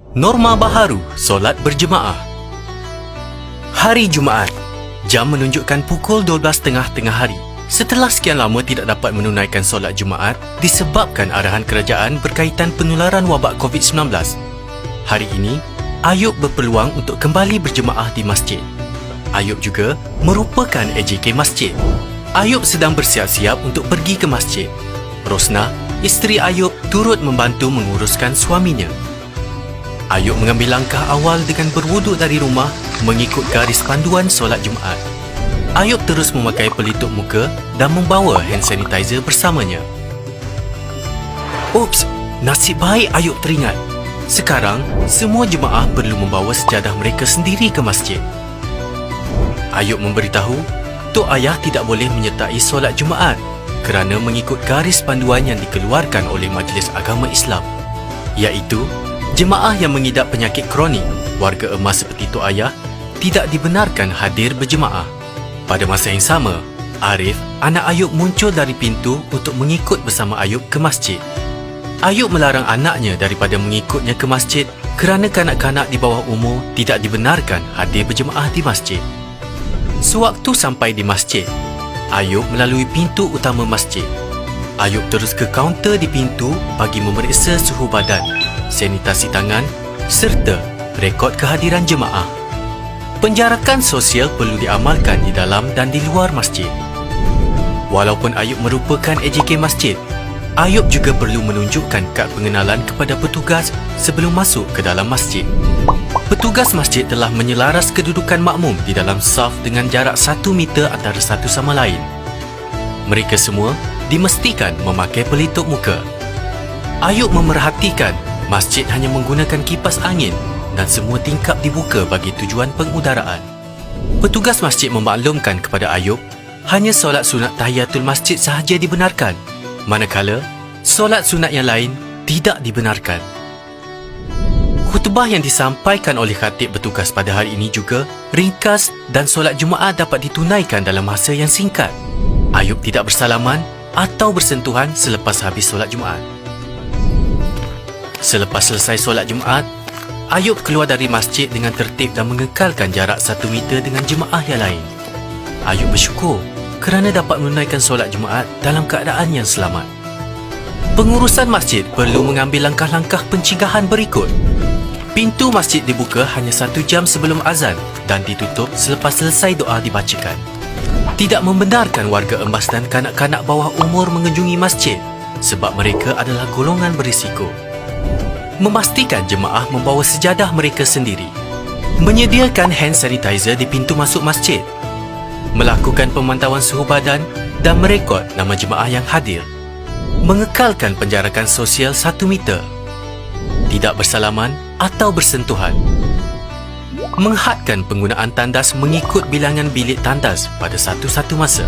Norma baharu solat berjemaah. Hari Jumaat. Jam menunjukkan pukul 12.30 tengah hari. Setelah sekian lama tidak dapat menunaikan solat Jumaat disebabkan arahan kerajaan berkaitan penularan wabak COVID-19. Hari ini, Ayub berpeluang untuk kembali berjemaah di masjid. Ayub juga merupakan AJK masjid. Ayub sedang bersiap-siap untuk pergi ke masjid. Rosnah, isteri Ayub, turut membantu menguruskan suaminya. Ayub mengambil langkah awal dengan berwuduk dari rumah mengikut garis panduan solat Jumaat. Ayub terus memakai pelitup muka dan membawa hand sanitizer bersamanya. Ups, nasib baik Ayub teringat. Sekarang, semua jemaah perlu membawa sejadah mereka sendiri ke masjid. Ayub memberitahu, Tok Ayah tidak boleh menyertai solat Jumaat kerana mengikut garis panduan yang dikeluarkan oleh Majlis Agama Islam, iaitu jemaah yang mengidap penyakit kronik, warga emas seperti Tok Ayah, tidak dibenarkan hadir berjemaah. Pada masa yang sama, Arif, anak Ayub muncul dari pintu untuk mengikut bersama Ayub ke masjid. Ayub melarang anaknya daripada mengikutnya ke masjid kerana kanak-kanak di bawah umur tidak dibenarkan hadir berjemaah di masjid. Sewaktu sampai di masjid, Ayub melalui pintu utama masjid. Ayub terus ke kaunter di pintu bagi memeriksa suhu badan, sanitasi tangan serta rekod kehadiran jemaah. Penjarakan sosial perlu diamalkan di dalam dan di luar masjid. Walaupun Ayub merupakan AJK masjid, Ayub juga perlu menunjukkan kad pengenalan kepada petugas sebelum masuk ke dalam masjid. Petugas masjid telah menyelaras kedudukan makmum di dalam saf dengan jarak 1 meter antara satu sama lain. Mereka semua dimestikan memakai pelitup muka. Ayub memerhatikan masjid hanya menggunakan kipas angin dan semua tingkap dibuka bagi tujuan pengudaraan. Petugas masjid memaklumkan kepada Ayub hanya solat sunat tahiyatul masjid sahaja dibenarkan, manakala solat sunat yang lain tidak dibenarkan. Khutbah yang disampaikan oleh khatib bertugas pada hari ini juga ringkas dan solat Jumaat dapat ditunaikan dalam masa yang singkat. Ayub tidak bersalaman atau bersentuhan selepas habis solat Jumaat. Selepas selesai solat Jumaat, Ayub keluar dari masjid dengan tertib dan mengekalkan jarak 1 meter dengan jemaah yang lain. Ayub bersyukur kerana dapat menunaikan solat Jumaat dalam keadaan yang selamat. Pengurusan masjid perlu mengambil langkah-langkah pencegahan berikut. Pintu masjid dibuka hanya 1 jam sebelum azan dan ditutup selepas selesai doa dibacakan. Tidak membenarkan warga emas dan kanak-kanak bawah umur mengunjungi masjid sebab mereka adalah golongan berisiko. Memastikan jemaah membawa sejadah mereka sendiri. Menyediakan hand sanitizer di pintu masuk masjid. Melakukan pemantauan suhu badan dan merekod nama jemaah yang hadir. Mengekalkan penjarakan sosial 1 meter. Tidak bersalaman atau bersentuhan. Menghadkan penggunaan tandas mengikut bilangan bilik tandas pada satu-satu masa.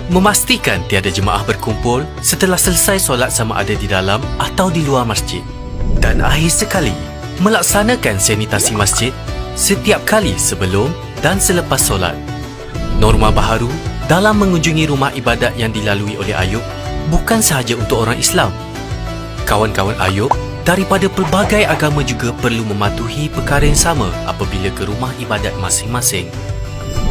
Memastikan tiada jemaah berkumpul setelah selesai solat sama ada di dalam atau di luar masjid. Dan akhir sekali, melaksanakan sanitasi masjid setiap kali sebelum dan selepas solat. Norma baharu dalam mengunjungi rumah ibadat yang dilalui oleh Ayub bukan sahaja untuk orang Islam. Kawan-kawan Ayub daripada pelbagai agama juga perlu mematuhi perkara yang sama apabila ke rumah ibadat masing-masing.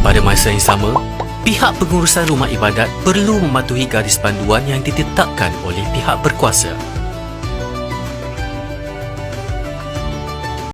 Pada masa yang sama, pihak pengurusan rumah ibadat perlu mematuhi garis panduan yang ditetapkan oleh pihak berkuasa.